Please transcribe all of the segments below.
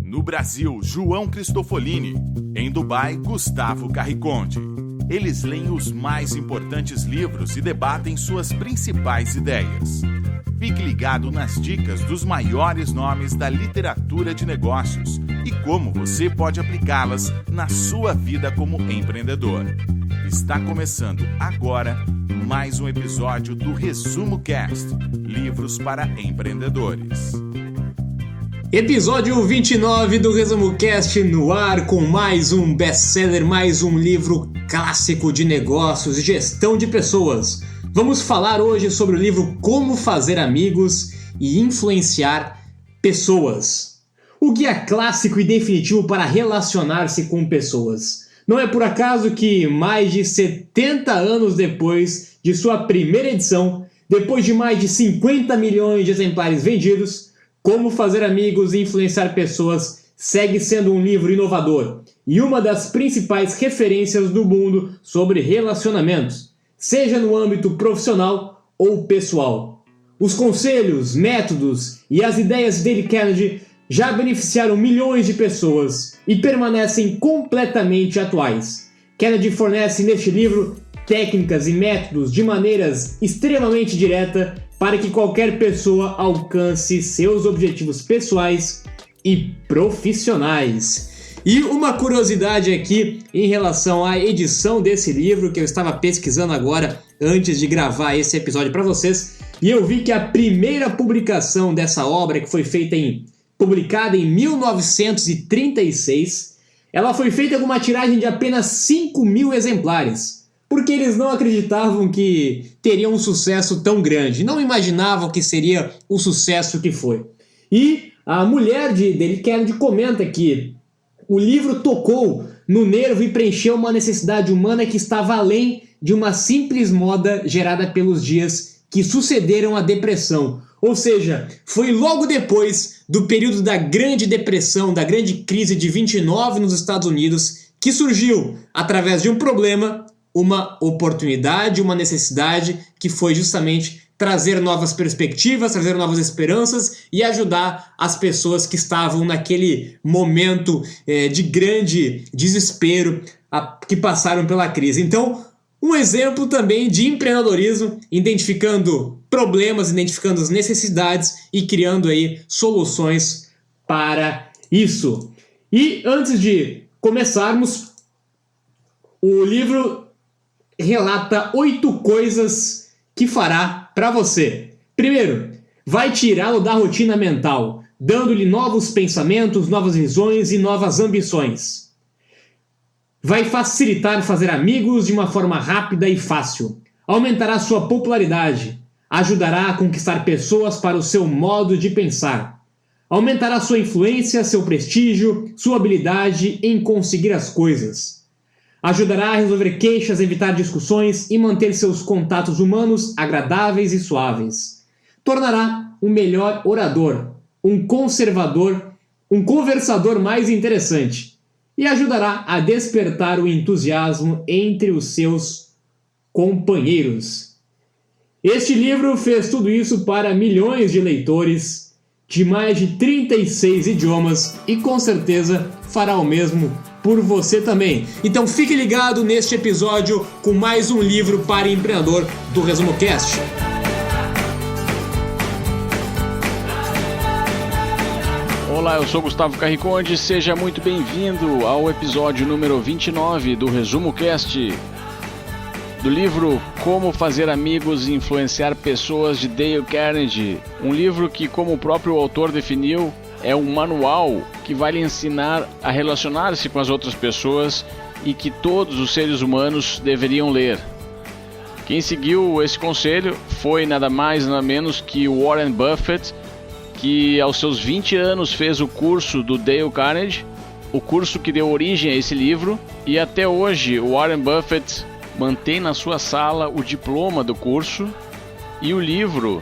No Brasil, João Cristofolini. Em Dubai, Gustavo Carriconde. Eles leem os mais importantes livros e debatem suas principais ideias. Fique ligado nas dicas dos maiores nomes da literatura de negócios e como você pode aplicá-las na sua vida como empreendedor. Está começando agora mais um episódio do Resumo Cast, livros para empreendedores. Episódio 29 do Resumo Cast no ar com mais um best-seller, mais um livro clássico de negócios e gestão de pessoas. Vamos falar hoje sobre o livro Como Fazer Amigos e Influenciar Pessoas. O guia clássico e definitivo para relacionar-se com pessoas. Não é por acaso que mais de 70 anos depois de sua primeira edição, depois de mais de 50 milhões de exemplares vendidos, Como Fazer Amigos e Influenciar Pessoas segue sendo um livro inovador e uma das principais referências do mundo sobre relacionamentos, seja no âmbito profissional ou pessoal. Os conselhos, métodos e as ideias de Dale Carnegie já beneficiaram milhões de pessoas e permanecem completamente atuais. Carnegie fornece neste livro técnicas e métodos de maneiras extremamente direta para que qualquer pessoa alcance seus objetivos pessoais e profissionais. E uma curiosidade aqui em relação à edição desse livro, que eu estava pesquisando agora antes de gravar esse episódio para vocês, e eu vi que a primeira publicação dessa obra, que foi publicada em 1936, ela foi feita com uma tiragem de apenas 5.000 exemplares. Porque eles não acreditavam que teria um sucesso tão grande, não imaginavam que seria o sucesso que foi. E a mulher de Dale Carnegie comenta que o livro tocou no nervo e preencheu uma necessidade humana que estava além de uma simples moda gerada pelos dias que sucederam à depressão. Ou seja, foi logo depois do período da Grande Depressão, da Grande Crise de 29 nos Estados Unidos, que surgiu, através de um problema, uma oportunidade, uma necessidade que foi justamente trazer novas perspectivas, trazer novas esperanças e ajudar as pessoas que estavam naquele momento de grande desespero que passaram pela crise. Então, um exemplo também de empreendedorismo, identificando problemas, identificando as necessidades e criando aí soluções para isso. E antes de começarmos, o livro relata 8 coisas que fará para você. Primeiro, vai tirá-lo da rotina mental, dando-lhe novos pensamentos, novas visões e novas ambições. Vai facilitar fazer amigos de uma forma rápida e fácil. Aumentará sua popularidade. Ajudará a conquistar pessoas para o seu modo de pensar. Aumentará sua influência, seu prestígio, sua habilidade em conseguir as coisas. Ajudará a resolver queixas, evitar discussões e manter seus contatos humanos agradáveis e suaves. Tornará um melhor orador, um conversador mais interessante e ajudará a despertar o entusiasmo entre os seus companheiros. Este livro fez tudo isso para milhões de leitores de mais de 36 idiomas e com certeza fará o mesmo por você também. Então fique ligado neste episódio com mais um livro para empreendedor do Resumo Cast. Olá, eu sou Gustavo Carriconde, seja muito bem-vindo ao episódio número 29 do Resumo Cast, do livro Como Fazer Amigos e Influenciar Pessoas de Dale Carnegie. Um livro que, como o próprio autor definiu, é um manual que vai lhe ensinar a relacionar-se com as outras pessoas e que todos os seres humanos deveriam ler. Quem seguiu esse conselho foi nada mais nada menos que Warren Buffett, que aos seus 20 anos fez o curso do Dale Carnegie, o curso que deu origem a esse livro, e até hoje o Warren Buffett mantém na sua sala o diploma do curso e o livro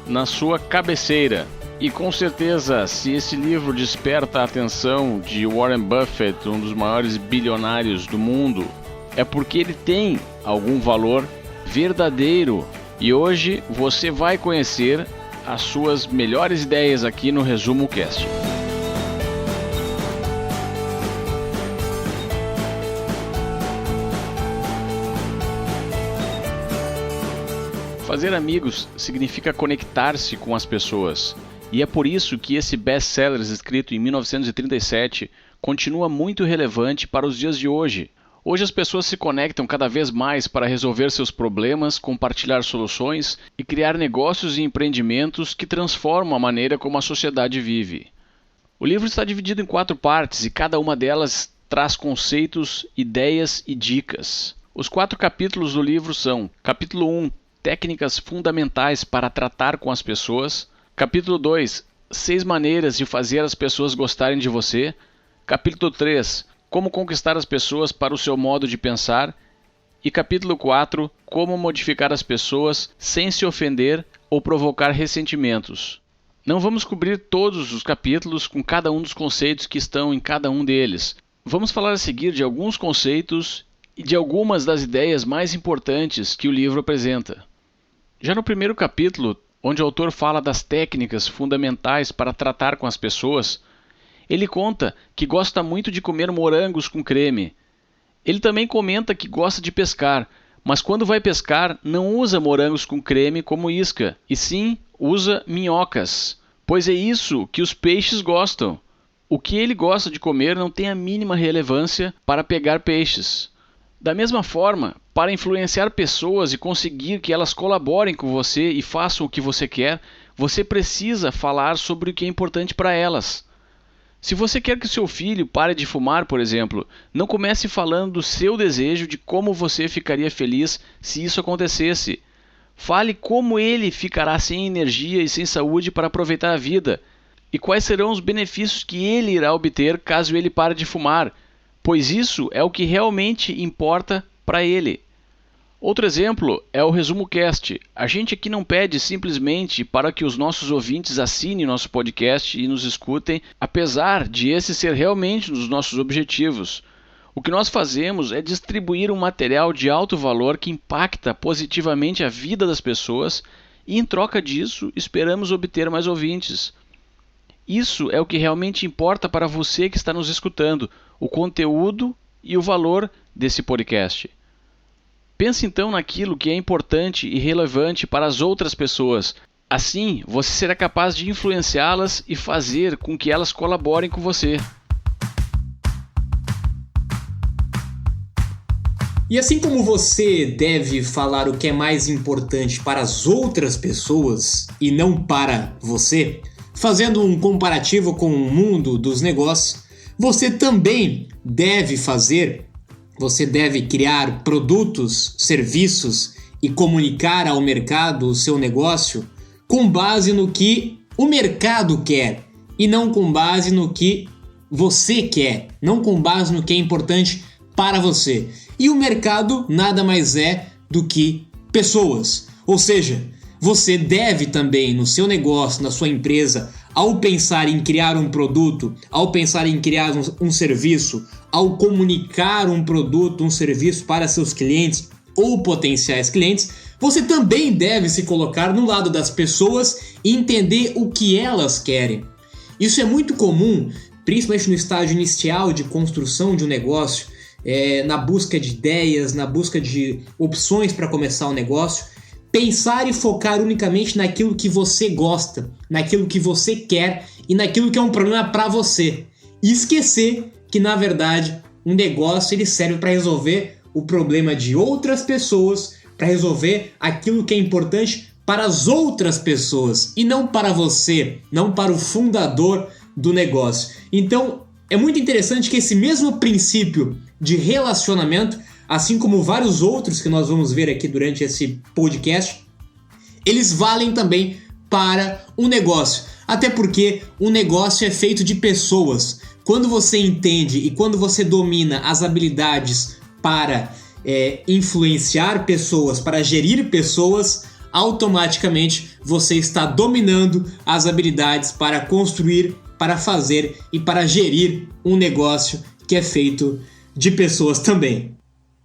na sua cabeceira. E com certeza, se esse livro desperta a atenção de Warren Buffett, um dos maiores bilionários do mundo, é porque ele tem algum valor verdadeiro. E hoje você vai conhecer as suas melhores ideias aqui no Resumo Cast. Fazer amigos significa conectar-se com as pessoas. E é por isso que esse best-seller escrito em 1937 continua muito relevante para os dias de hoje. Hoje as pessoas se conectam cada vez mais para resolver seus problemas, compartilhar soluções e criar negócios e empreendimentos que transformam a maneira como a sociedade vive. O livro está dividido em 4 partes e cada uma delas traz conceitos, ideias e dicas. Os 4 capítulos do livro são: capítulo 1, técnicas fundamentais para tratar com as pessoas; capítulo 2, 6 maneiras de fazer as pessoas gostarem de você; capítulo 3, como conquistar as pessoas para o seu modo de pensar; e capítulo 4, como modificar as pessoas sem se ofender ou provocar ressentimentos. Não vamos cobrir todos os capítulos com cada um dos conceitos que estão em cada um deles. Vamos falar a seguir de alguns conceitos e de algumas das ideias mais importantes que o livro apresenta. Já no primeiro capítulo, onde o autor fala das técnicas fundamentais para tratar com as pessoas, ele conta que gosta muito de comer morangos com creme. Ele também comenta que gosta de pescar, mas quando vai pescar não usa morangos com creme como isca, e sim usa minhocas, pois é isso que os peixes gostam. O que ele gosta de comer não tem a mínima relevância para pegar peixes. Da mesma forma, para influenciar pessoas e conseguir que elas colaborem com você e façam o que você quer, você precisa falar sobre o que é importante para elas. Se você quer que seu filho pare de fumar, por exemplo, não comece falando do seu desejo de como você ficaria feliz se isso acontecesse. Fale como ele ficará sem energia e sem saúde para aproveitar a vida, e quais serão os benefícios que ele irá obter caso ele pare de fumar, pois isso é o que realmente importa para ele. Outro exemplo é o Resumo Cast. A gente aqui não pede simplesmente para que os nossos ouvintes assinem nosso podcast e nos escutem, apesar de esse ser realmente um dos nossos objetivos. O que nós fazemos é distribuir um material de alto valor que impacta positivamente a vida das pessoas e, em troca disso, esperamos obter mais ouvintes. Isso é o que realmente importa para você que está nos escutando, o conteúdo e o valor desse podcast. Pense então naquilo que é importante e relevante para as outras pessoas. Assim, você será capaz de influenciá-las e fazer com que elas colaborem com você. E assim como você deve falar o que é mais importante para as outras pessoas e não para você, fazendo um comparativo com o mundo dos negócios, você também deve criar produtos, serviços e comunicar ao mercado o seu negócio com base no que o mercado quer e não com base no que você quer, não com base no que é importante para você. E o mercado nada mais é do que pessoas. Ou seja, você deve também no seu negócio, na sua empresa, ao pensar em criar um produto, ao pensar em criar um serviço, ao comunicar um produto, um serviço para seus clientes ou potenciais clientes, você também deve se colocar no lado das pessoas e entender o que elas querem. Isso é muito comum, principalmente no estágio inicial de construção de um negócio, na busca de ideias, na busca de opções para começar um negócio. Pensar e focar unicamente naquilo que você gosta, naquilo que você quer e naquilo que é um problema para você. E esquecer que, na verdade, um negócio ele serve para resolver o problema de outras pessoas, para resolver aquilo que é importante para as outras pessoas e não para você, não para o fundador do negócio. Então, é muito interessante que esse mesmo princípio de relacionamento, assim como vários outros que nós vamos ver aqui durante esse podcast, eles valem também para um negócio. Até porque um negócio é feito de pessoas. Quando você entende e quando você domina as habilidades para influenciar pessoas, para gerir pessoas, automaticamente você está dominando as habilidades para construir, para fazer e para gerir um negócio que é feito de pessoas também.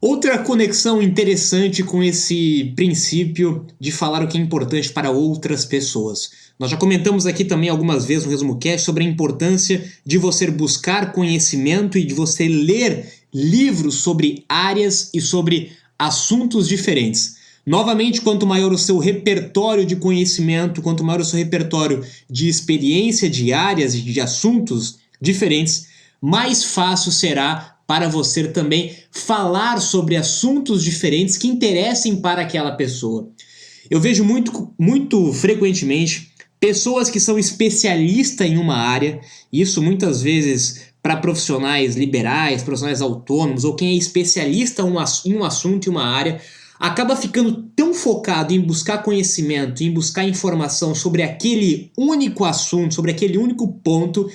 Outra conexão interessante com esse princípio de falar o que é importante para outras pessoas. Nós já comentamos aqui também algumas vezes no Resumo Cast sobre a importância de você buscar conhecimento e de você ler livros sobre áreas e sobre assuntos diferentes. Novamente, quanto maior o seu repertório de conhecimento, quanto maior o seu repertório de experiência de áreas e de assuntos diferentes, mais fácil será para você também falar sobre assuntos diferentes que interessem para aquela pessoa. Eu vejo muito frequentemente pessoas que são especialistas em uma área, isso muitas vezes para profissionais liberais, profissionais autônomos ou quem é especialista em um assunto, em uma área, acaba ficando tão focado em buscar conhecimento, em buscar informação sobre aquele único assunto, sobre aquele único ponto,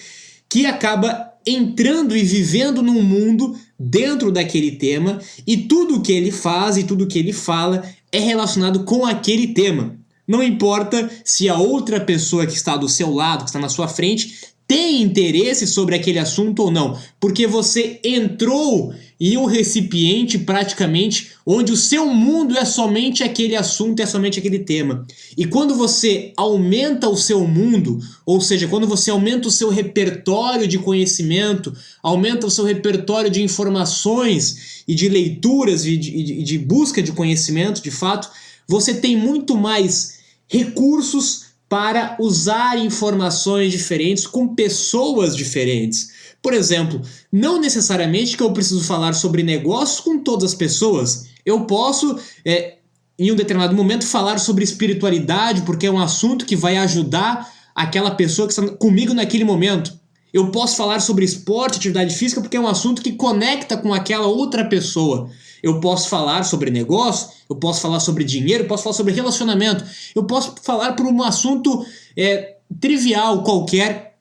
que acaba entrando e vivendo num mundo dentro daquele tema e tudo que ele faz e tudo que ele fala é relacionado com aquele tema. Não importa se a outra pessoa que está do seu lado, que está na sua frente, tem interesse sobre aquele assunto ou não, porque você entrou em um recipiente praticamente onde o seu mundo é somente aquele assunto, é somente aquele tema. E quando você aumenta o seu mundo, ou seja, quando você aumenta o seu repertório de conhecimento, aumenta o seu repertório de informações e de leituras e de busca de conhecimento, de fato, você tem muito mais recursos para usar informações diferentes com pessoas diferentes. Por exemplo, não necessariamente que eu preciso falar sobre negócios com todas as pessoas. Eu posso, em um determinado momento, falar sobre espiritualidade, porque é um assunto que vai ajudar aquela pessoa que está comigo naquele momento. Eu posso falar sobre esporte, atividade física, porque é um assunto que conecta com aquela outra pessoa. Eu posso falar sobre negócio, eu posso falar sobre dinheiro, eu posso falar sobre relacionamento, eu posso falar por um assunto trivial qualquer,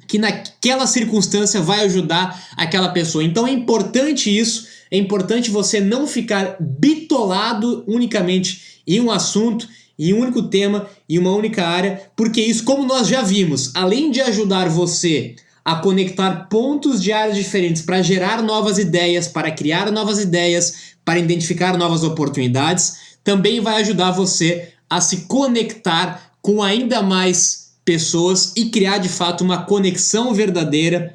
que naquela circunstância vai ajudar aquela pessoa. Então é importante isso, é importante você não ficar bitolado unicamente em um assunto, em um único tema, em uma única área, porque isso, como nós já vimos, além de ajudar você a conectar pontos de áreas diferentes para gerar novas ideias, para criar novas ideias, para identificar novas oportunidades, também vai ajudar você a se conectar com ainda mais pessoas e criar de fato uma conexão verdadeira,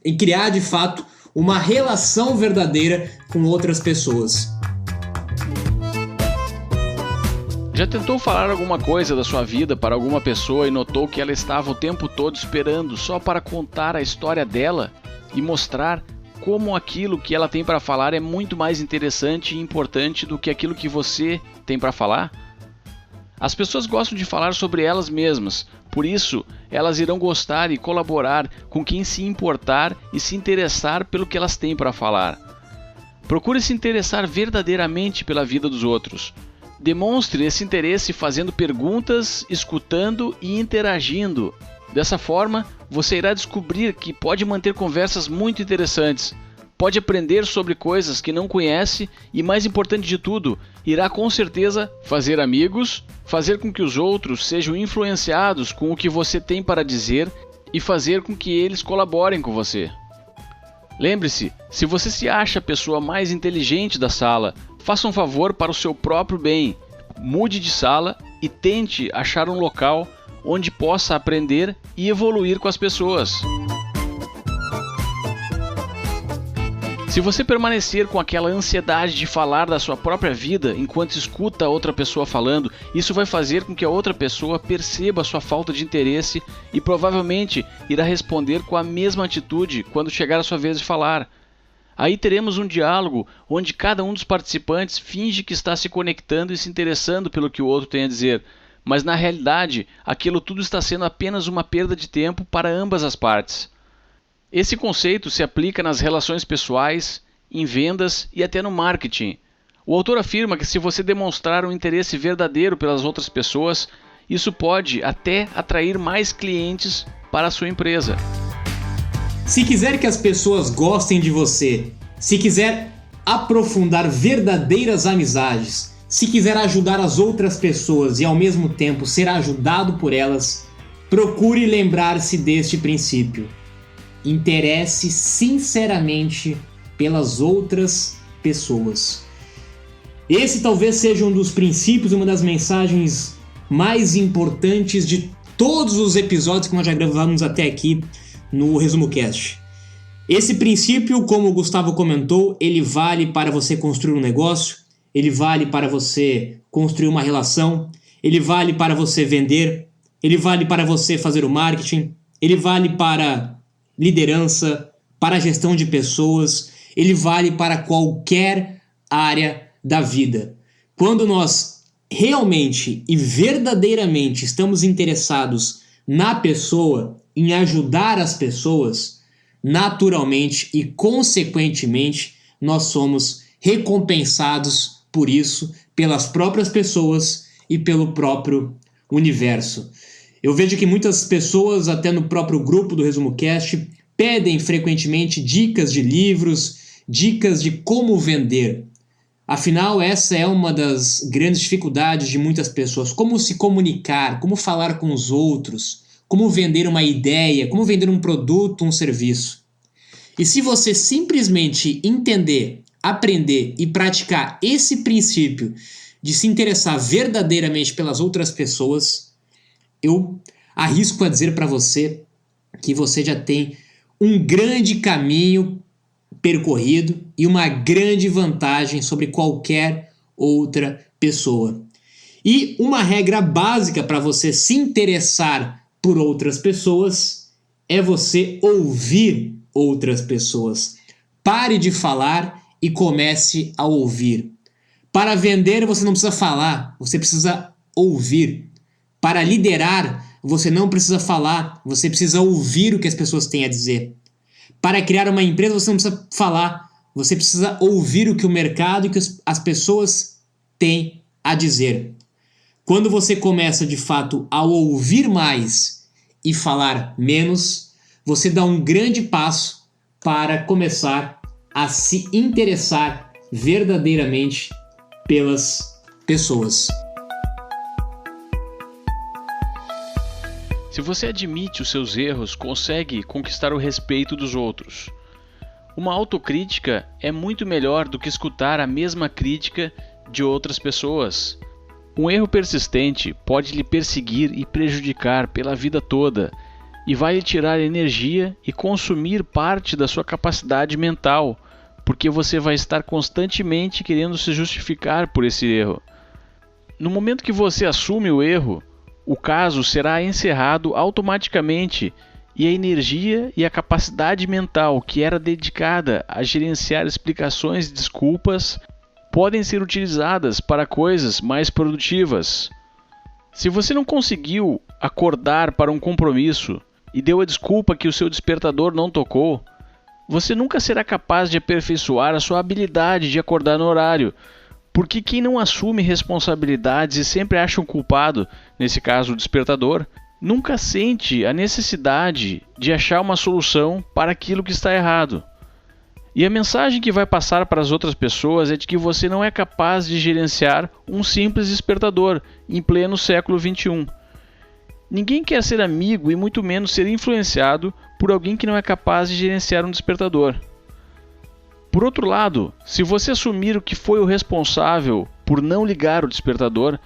e criar de fato uma relação verdadeira com outras pessoas. Já tentou falar alguma coisa da sua vida para alguma pessoa e notou que ela estava o tempo todo esperando só para contar a história dela e mostrar como aquilo que ela tem para falar é muito mais interessante e importante do que aquilo que você tem para falar? As pessoas gostam de falar sobre elas mesmas, por isso elas irão gostar e colaborar com quem se importar e se interessar pelo que elas têm para falar. Procure se interessar verdadeiramente pela vida dos outros. Demonstre esse interesse fazendo perguntas, escutando e interagindo. Dessa forma, você irá descobrir que pode manter conversas muito interessantes, pode aprender sobre coisas que não conhece e, mais importante de tudo, irá com certeza fazer amigos, fazer com que os outros sejam influenciados com o que você tem para dizer e fazer com que eles colaborem com você. Lembre-se, se você se acha a pessoa mais inteligente da sala, faça um favor para o seu próprio bem. Mude de sala e tente achar um local onde possa aprender e evoluir com as pessoas. Se você permanecer com aquela ansiedade de falar da sua própria vida enquanto escuta a outra pessoa falando, isso vai fazer com que a outra pessoa perceba a sua falta de interesse e provavelmente irá responder com a mesma atitude quando chegar a sua vez de falar. Aí teremos um diálogo onde cada um dos participantes finge que está se conectando e se interessando pelo que o outro tem a dizer, mas na realidade aquilo tudo está sendo apenas uma perda de tempo para ambas as partes. Esse conceito se aplica nas relações pessoais, em vendas e até no marketing. O autor afirma que se você demonstrar um interesse verdadeiro pelas outras pessoas, isso pode até atrair mais clientes para a sua empresa. Se quiser que as pessoas gostem de você, se quiser aprofundar verdadeiras amizades, se quiser ajudar as outras pessoas e ao mesmo tempo ser ajudado por elas, procure lembrar-se deste princípio. Interesse sinceramente pelas outras pessoas. Esse talvez seja um dos princípios, uma das mensagens mais importantes de todos os episódios que nós já gravamos até aqui no Resumo Cast. Esse princípio, como o Gustavo comentou, ele vale para você construir um negócio, ele vale para você construir uma relação, ele vale para você vender, ele vale para você fazer o marketing, ele vale para liderança, para gestão de pessoas, ele vale para qualquer área da vida. Quando nós realmente e verdadeiramente estamos interessados na pessoa, em ajudar as pessoas, naturalmente e consequentemente, nós somos recompensados por isso, pelas próprias pessoas e pelo próprio universo. Eu vejo que muitas pessoas, até no próprio grupo do Resumo Cast, pedem frequentemente dicas de livros, dicas de como vender. Afinal, essa é uma das grandes dificuldades de muitas pessoas. Como se comunicar, como falar com os outros, como vender uma ideia, como vender um produto, um serviço. E se você simplesmente entender, aprender e praticar esse princípio de se interessar verdadeiramente pelas outras pessoas, eu arrisco a dizer para você que você já tem um grande caminho percorrido e uma grande vantagem sobre qualquer outra pessoa. E uma regra básica para você se interessar por outras pessoas é você ouvir outras pessoas. Pare de falar e comece a ouvir. Para vender, você não precisa falar, você precisa ouvir. Para liderar, você não precisa falar, você precisa ouvir o que as pessoas têm a dizer. Para criar uma empresa, você não precisa falar, você precisa ouvir o que o mercado e o que as pessoas têm a dizer. Quando você começa, de fato, a ouvir mais e falar menos, você dá um grande passo para começar a se interessar verdadeiramente pelas pessoas. Se você admite os seus erros, consegue conquistar o respeito dos outros. Uma autocrítica é muito melhor do que escutar a mesma crítica de outras pessoas. Um erro persistente pode lhe perseguir e prejudicar pela vida toda e vai lhe tirar energia e consumir parte da sua capacidade mental, porque você vai estar constantemente querendo se justificar por esse erro. No momento que você assume o erro, o caso será encerrado automaticamente e a energia e a capacidade mental que era dedicada a gerenciar explicações e desculpas podem ser utilizadas para coisas mais produtivas. Se você não conseguiu acordar para um compromisso e deu a desculpa que o seu despertador não tocou, você nunca será capaz de aperfeiçoar a sua habilidade de acordar no horário. Porque quem não assume responsabilidades e sempre acha um culpado, nesse caso o despertador, nunca sente a necessidade de achar uma solução para aquilo que está errado. E a mensagem que vai passar para as outras pessoas é de que você não é capaz de gerenciar um simples despertador em pleno século XXI. Ninguém quer ser amigo e muito menos ser influenciado por alguém que não é capaz de gerenciar um despertador. Por outro lado, se você assumir o que foi o responsável por não ligar o despertador,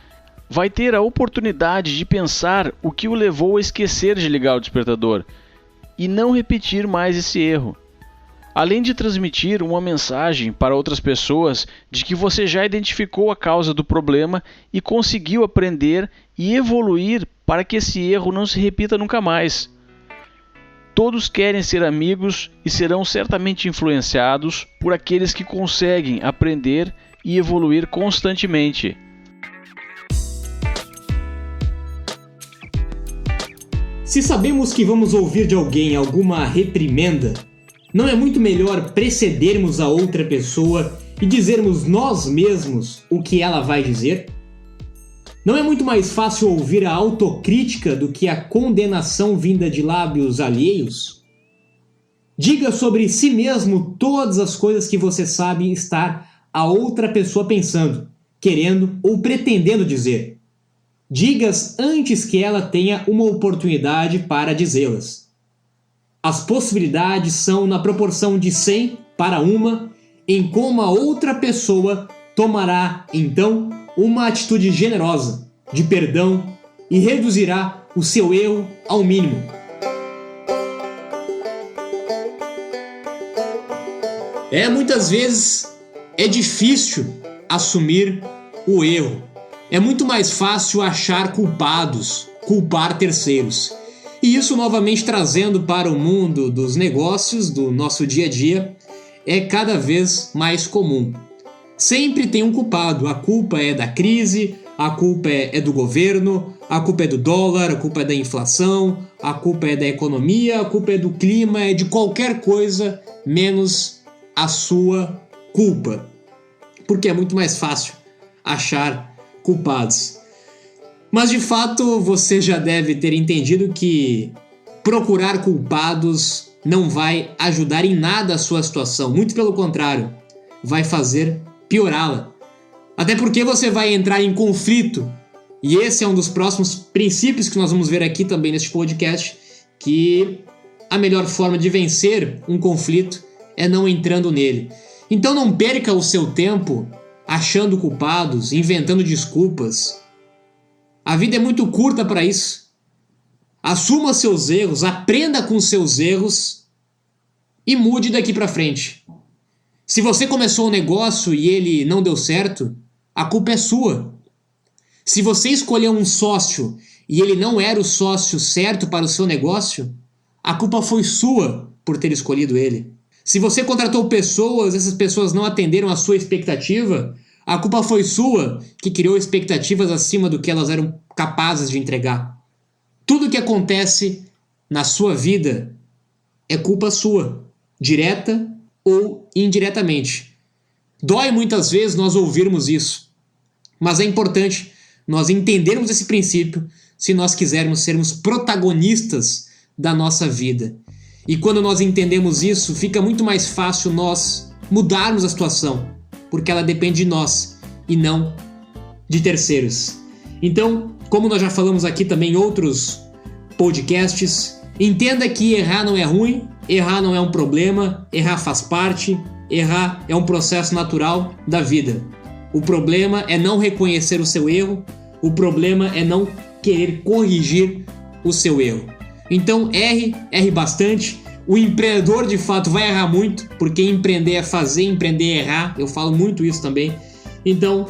vai ter a oportunidade de pensar o que o levou a esquecer de ligar o despertador e não repetir mais esse erro. Além de transmitir uma mensagem para outras pessoas de que você já identificou a causa do problema e conseguiu aprender e evoluir para que esse erro não se repita nunca mais. Todos querem ser amigos e serão certamente influenciados por aqueles que conseguem aprender e evoluir constantemente. Se sabemos que vamos ouvir de alguém alguma reprimenda, não é muito melhor precedermos a outra pessoa e dizermos nós mesmos o que ela vai dizer? Não é muito mais fácil ouvir a autocrítica do que a condenação vinda de lábios alheios? Diga sobre si mesmo todas as coisas que você sabe estar a outra pessoa pensando, querendo ou pretendendo dizer. Diga-as antes que ela tenha uma oportunidade para dizê-las. As possibilidades são na proporção de 100 para 1, em como a outra pessoa tomará, então, uma atitude generosa, de perdão, e reduzirá o seu erro ao mínimo. Muitas vezes é difícil assumir o erro. É muito mais fácil achar culpados, culpar terceiros. E isso, novamente trazendo para o mundo dos negócios, do nosso dia a dia, é cada vez mais comum. Sempre tem um culpado. A culpa é da crise, a culpa é do governo, a culpa é do dólar, a culpa é da inflação, a culpa é da economia, a culpa é do clima, é de qualquer coisa menos a sua culpa. Porque é muito mais fácil achar culpados. Mas de fato você já deve ter entendido que procurar culpados não vai ajudar em nada a sua situação. Muito pelo contrário, vai fazer piorá-la. Até porque você vai entrar em conflito. E esse é um dos próximos princípios que nós vamos ver aqui também neste podcast, que a melhor forma de vencer um conflito é não entrando nele. Então não perca o seu tempo achando culpados, inventando desculpas. A vida é muito curta para isso. Assuma seus erros, aprenda com seus erros e mude daqui para frente. Se você começou um negócio e ele não deu certo, a culpa é sua. Se você escolheu um sócio e ele não era o sócio certo para o seu negócio, a culpa foi sua por ter escolhido ele. Se você contratou pessoas, essas pessoas não atenderam a sua expectativa, a culpa foi sua que criou expectativas acima do que elas eram capazes de entregar. Tudo que acontece na sua vida é culpa sua, direta ou indiretamente. Dói muitas vezes nós ouvirmos isso, mas é importante nós entendermos esse princípio se nós quisermos sermos protagonistas da nossa vida. E quando nós entendemos isso, fica muito mais fácil nós mudarmos a situação, porque ela depende de nós e não de terceiros. Então, como nós já falamos aqui também em outros podcasts, entenda que errar não é ruim, errar não é um problema, errar faz parte, errar é um processo natural da vida. O problema é não reconhecer o seu erro, o problema é não querer corrigir o seu erro. Então erre bastante. O empreendedor de fato vai errar muito, porque empreender é fazer, empreender é errar. Eu falo muito isso também. Então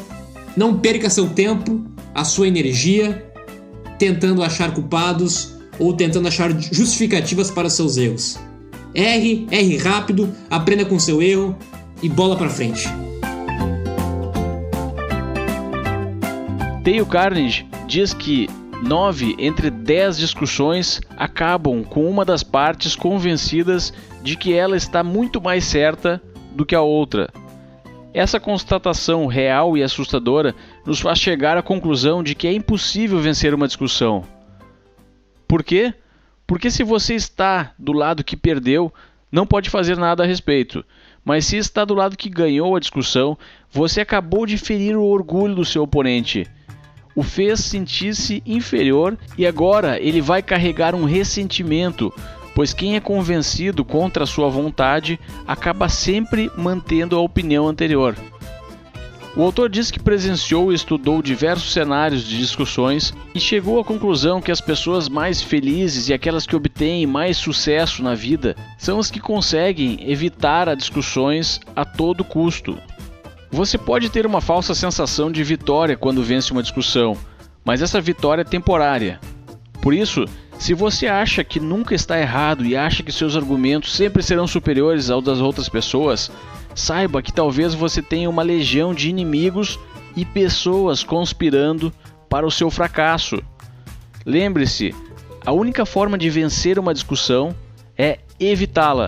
não perca seu tempo, a sua energia, tentando achar culpados ou tentando achar justificativas para seus erros. Erre rápido, aprenda com seu erro e bola pra frente. Dale Carnegie diz que 9 entre 10 discussões acabam com uma das partes convencidas de que ela está muito mais certa do que a outra. Essa constatação real e assustadora nos faz chegar à conclusão de que é impossível vencer uma discussão. Por quê? Porque se você está do lado que perdeu, não pode fazer nada a respeito. Mas se está do lado que ganhou a discussão, você acabou de ferir o orgulho do seu oponente. O fez sentir-se inferior e agora ele vai carregar um ressentimento, pois quem é convencido contra a sua vontade acaba sempre mantendo a opinião anterior. O autor diz que presenciou e estudou diversos cenários de discussões e chegou à conclusão que as pessoas mais felizes e aquelas que obtêm mais sucesso na vida são as que conseguem evitar as discussões a todo custo. Você pode ter uma falsa sensação de vitória quando vence uma discussão, mas essa vitória é temporária. Por isso, se você acha que nunca está errado e acha que seus argumentos sempre serão superiores aos das outras pessoas, saiba que talvez você tenha uma legião de inimigos e pessoas conspirando para o seu fracasso. Lembre-se, a única forma de vencer uma discussão é evitá-la.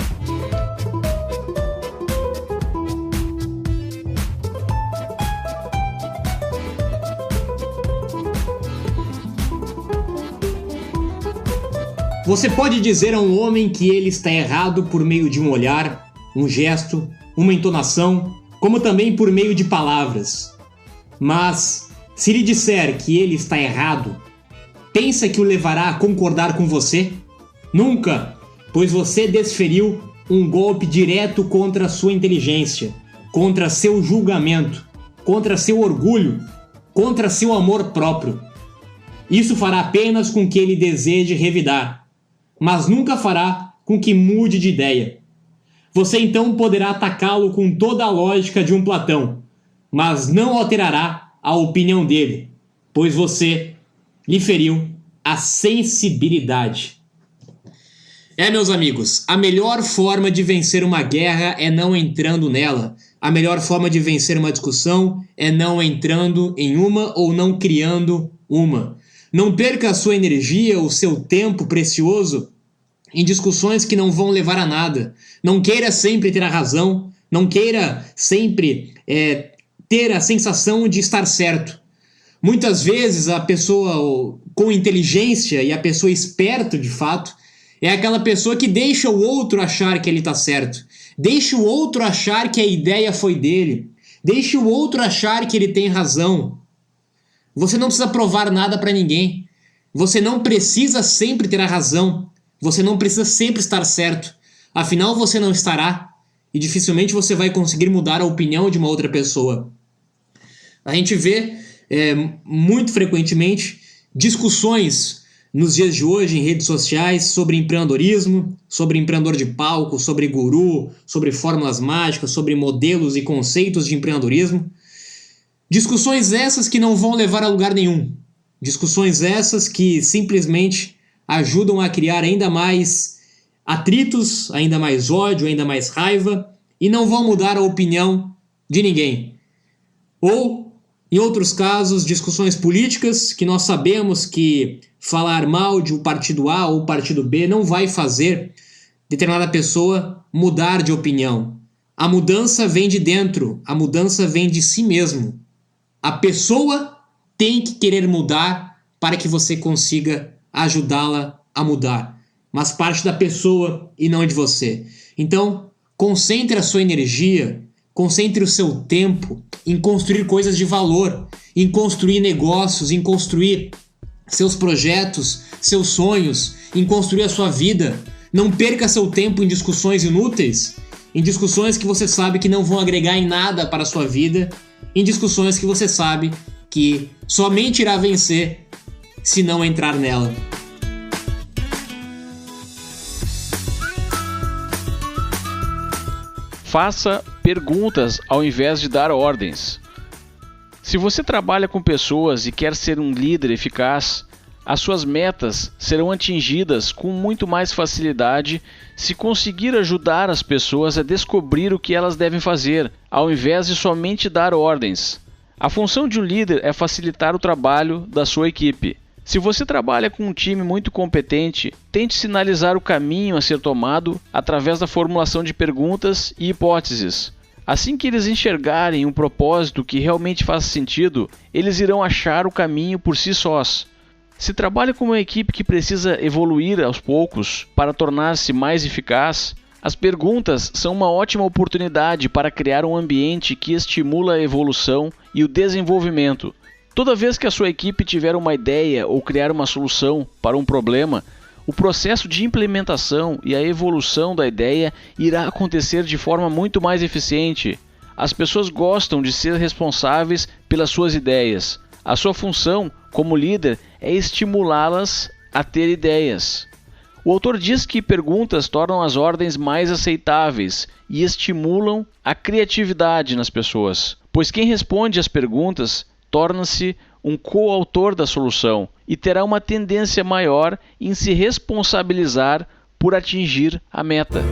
Você pode dizer a um homem que ele está errado por meio de um olhar, um gesto, uma entonação, como também por meio de palavras. Mas, se lhe disser que ele está errado, pensa que o levará a concordar com você? Nunca, pois você desferiu um golpe direto contra a sua inteligência, contra seu julgamento, contra seu orgulho, contra seu amor próprio. Isso fará apenas com que ele deseje revidar, mas nunca fará com que mude de ideia. Você então poderá atacá-lo com toda a lógica de um Platão, mas não alterará a opinião dele, pois você lhe feriu a sensibilidade. Meus amigos, a melhor forma de vencer uma guerra é não entrando nela. A melhor forma de vencer uma discussão é não entrando em uma ou não criando uma. Não perca a sua energia, o seu tempo precioso em discussões que não vão levar a nada. Não queira sempre ter a razão, não queira sempre ter a sensação de estar certo. Muitas vezes a pessoa com inteligência e a pessoa esperta de fato é aquela pessoa que deixa o outro achar que ele está certo. Deixa o outro achar que a ideia foi dele. Deixa o outro achar que ele tem razão. Você não precisa provar nada para ninguém. Você não precisa sempre ter a razão. Você não precisa sempre estar certo. Afinal, você não estará. E dificilmente você vai conseguir mudar a opinião de uma outra pessoa. A gente vê muito frequentemente discussões nos dias de hoje, em redes sociais, sobre empreendedorismo, sobre empreendedor de palco, sobre guru, sobre fórmulas mágicas, sobre modelos e conceitos de empreendedorismo. Discussões essas que não vão levar a lugar nenhum. Discussões essas que simplesmente ajudam a criar ainda mais atritos, ainda mais ódio, ainda mais raiva, e não vão mudar a opinião de ninguém. Ou, em outros casos, discussões políticas que nós sabemos que falar mal de um partido A ou partido B não vai fazer determinada pessoa mudar de opinião. A mudança vem de dentro, a mudança vem de si mesmo. A pessoa tem que querer mudar para que você consiga ajudá-la a mudar. Mas parte da pessoa e não de você. Então, concentre a sua energia, concentre o seu tempo em construir coisas de valor, em construir negócios, em construir seus projetos, seus sonhos, em construir a sua vida. Não perca seu tempo em discussões inúteis, em discussões que você sabe que não vão agregar em nada para a sua vida, em discussões que você sabe que somente irá vencer se não entrar nela. Faça perguntas ao invés de dar ordens. Se você trabalha com pessoas e quer ser um líder eficaz, as suas metas serão atingidas com muito mais facilidade se conseguir ajudar as pessoas a descobrir o que elas devem fazer, ao invés de somente dar ordens. A função de um líder é facilitar o trabalho da sua equipe. Se você trabalha com um time muito competente, tente sinalizar o caminho a ser tomado através da formulação de perguntas e hipóteses. Assim que eles enxergarem um propósito que realmente faça sentido, eles irão achar o caminho por si sós. Se trabalha com uma equipe que precisa evoluir aos poucos para tornar-se mais eficaz, as perguntas são uma ótima oportunidade para criar um ambiente que estimula a evolução e o desenvolvimento. Toda vez que a sua equipe tiver uma ideia ou criar uma solução para um problema, o processo de implementação e a evolução da ideia irá acontecer de forma muito mais eficiente. As pessoas gostam de ser responsáveis pelas suas ideias. A sua função, como líder, é estimulá-las a ter ideias. O autor diz que perguntas tornam as ordens mais aceitáveis e estimulam a criatividade nas pessoas, pois quem responde às perguntas torna-se um coautor da solução e terá uma tendência maior em se responsabilizar por atingir a meta.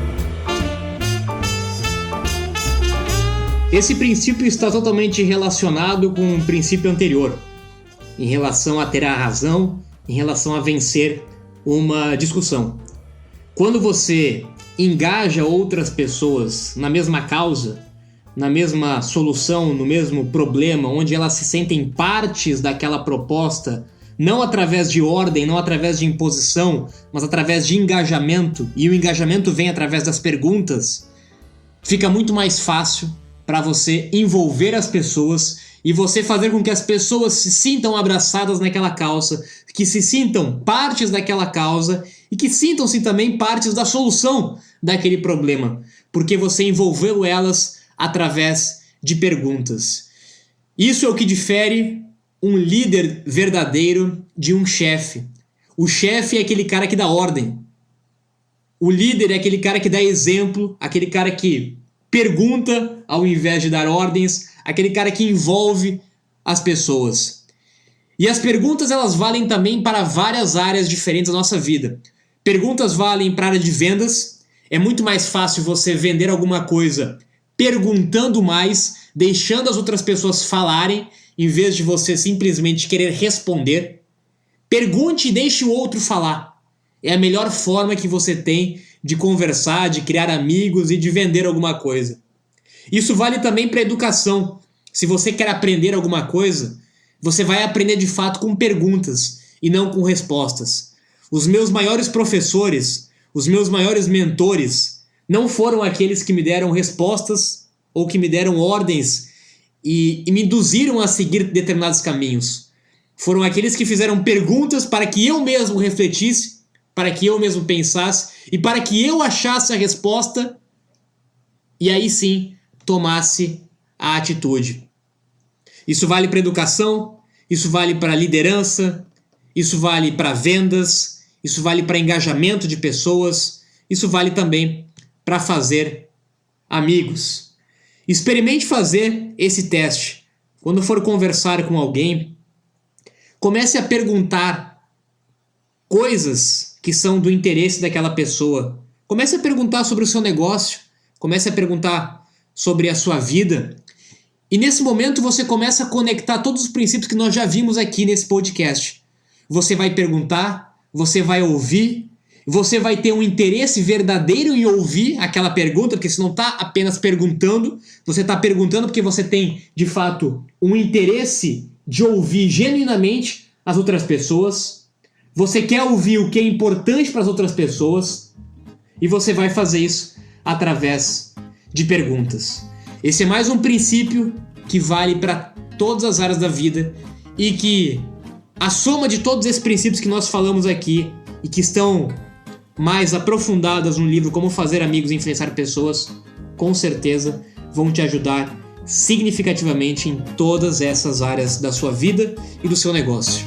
Esse princípio está totalmente relacionado com o princípio anterior, em relação a ter a razão, em relação a vencer uma discussão. Quando você engaja outras pessoas na mesma causa, na mesma solução, no mesmo problema, onde elas se sentem partes daquela proposta, não através de ordem, não através de imposição, mas através de engajamento, e o engajamento vem através das perguntas, fica muito mais fácil para você envolver as pessoas e você fazer com que as pessoas se sintam abraçadas naquela causa, que se sintam partes daquela causa e que sintam-se também partes da solução daquele problema, porque você envolveu elas através de perguntas. Isso é o que difere um líder verdadeiro de um chefe. O chefe é aquele cara que dá ordem. O líder é aquele cara que dá exemplo, aquele cara que pergunta ao invés de dar ordens, aquele cara que envolve as pessoas. E as perguntas, elas valem também para várias áreas diferentes da nossa vida. Perguntas valem para a área de vendas. É muito mais fácil você vender alguma coisa perguntando mais, deixando as outras pessoas falarem, em vez de você simplesmente querer responder. Pergunte e deixe o outro falar. É a melhor forma que você tem de conversar, de criar amigos e de vender alguma coisa. Isso vale também para a educação. Se você quer aprender alguma coisa, você vai aprender de fato com perguntas e não com respostas. Os meus maiores professores, os meus maiores mentores, não foram aqueles que me deram respostas ou que me deram ordens e me induziram a seguir determinados caminhos. Foram aqueles que fizeram perguntas para que eu mesmo refletisse, para que eu mesmo pensasse e para que eu achasse a resposta e aí sim tomasse a atitude. Isso vale para educação, isso vale para liderança, isso vale para vendas, isso vale para engajamento de pessoas, isso vale também para fazer amigos. Experimente fazer esse teste. Quando for conversar com alguém, comece a perguntar coisas que são do interesse daquela pessoa. Comece a perguntar sobre o seu negócio, comece a perguntar sobre a sua vida. E nesse momento você começa a conectar todos os princípios que nós já vimos aqui nesse podcast. Você vai perguntar, você vai ouvir, você vai ter um interesse verdadeiro em ouvir aquela pergunta, porque você não está apenas perguntando, você está perguntando porque você tem, de fato, um interesse de ouvir genuinamente as outras pessoas. Você quer ouvir o que é importante para as outras pessoas e você vai fazer isso através de perguntas. Esse é mais um princípio que vale para todas as áreas da vida e que a soma de todos esses princípios que nós falamos aqui e que estão mais aprofundadas no livro Como Fazer Amigos e Influenciar Pessoas, com certeza vão te ajudar significativamente em todas essas áreas da sua vida e do seu negócio.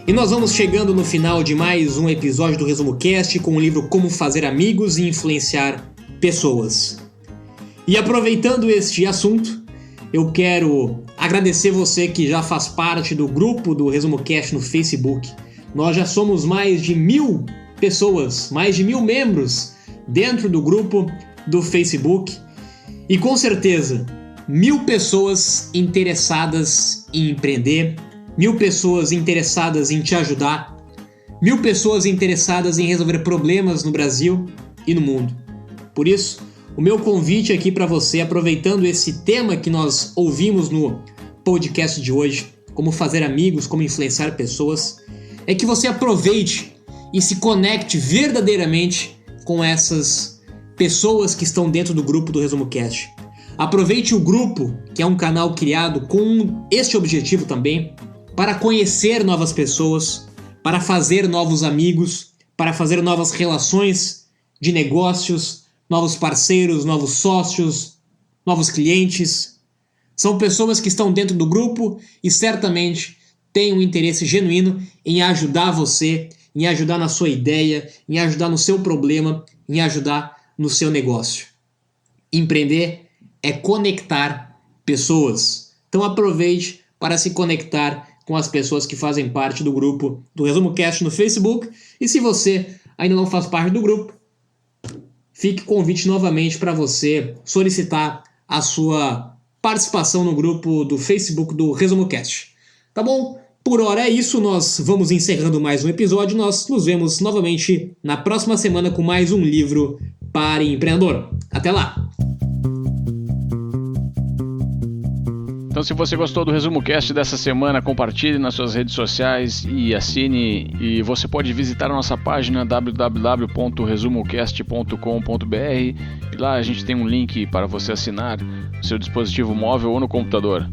E nós vamos chegando no final de mais um episódio do Resumo Cast com o livro Como Fazer Amigos e Influenciar Pessoas. E aproveitando este assunto, eu quero agradecer você que já faz parte do grupo do Resumo Cast no Facebook. Nós já somos mais de 1.000 pessoas, mais de 1.000 membros dentro do grupo do Facebook. E com certeza, 1.000 pessoas interessadas em empreender, 1.000 pessoas interessadas em te ajudar, 1.000 pessoas interessadas em resolver problemas no Brasil e no mundo. Por isso, o meu convite aqui para você, aproveitando esse tema que nós ouvimos no podcast de hoje, como fazer amigos, como influenciar pessoas, é que você aproveite e se conecte verdadeiramente com essas pessoas que estão dentro do grupo do Resumo Cast. Aproveite o grupo, que é um canal criado com este objetivo também, para conhecer novas pessoas, para fazer novos amigos, para fazer novas relações de negócios, novos parceiros, novos sócios, novos clientes. São pessoas que estão dentro do grupo e certamente têm um interesse genuíno em ajudar você, em ajudar na sua ideia, em ajudar no seu problema, em ajudar no seu negócio. Empreender é conectar pessoas. Então aproveite para se conectar com as pessoas que fazem parte do grupo do Resumo Cast no Facebook. E se você ainda não faz parte do grupo, fique o convite novamente para você solicitar a sua participação no grupo do Facebook do Resumo Cast. Tá bom? Por hora é isso, nós vamos encerrando mais um episódio. Nós nos vemos novamente na próxima semana com mais um livro para empreendedor. Até lá! Então, se você gostou do Resumo Cast dessa semana, compartilhe nas suas redes sociais e assine. E você pode visitar a nossa página www.resumocast.com.br e lá a gente tem um link para você assinar no seu dispositivo móvel ou no computador.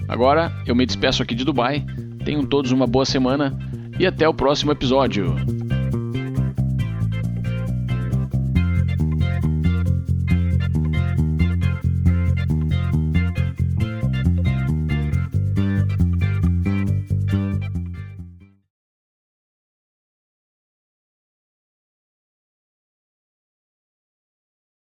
Agora, eu me despeço aqui de Dubai. Tenham todos uma boa semana e até o próximo episódio.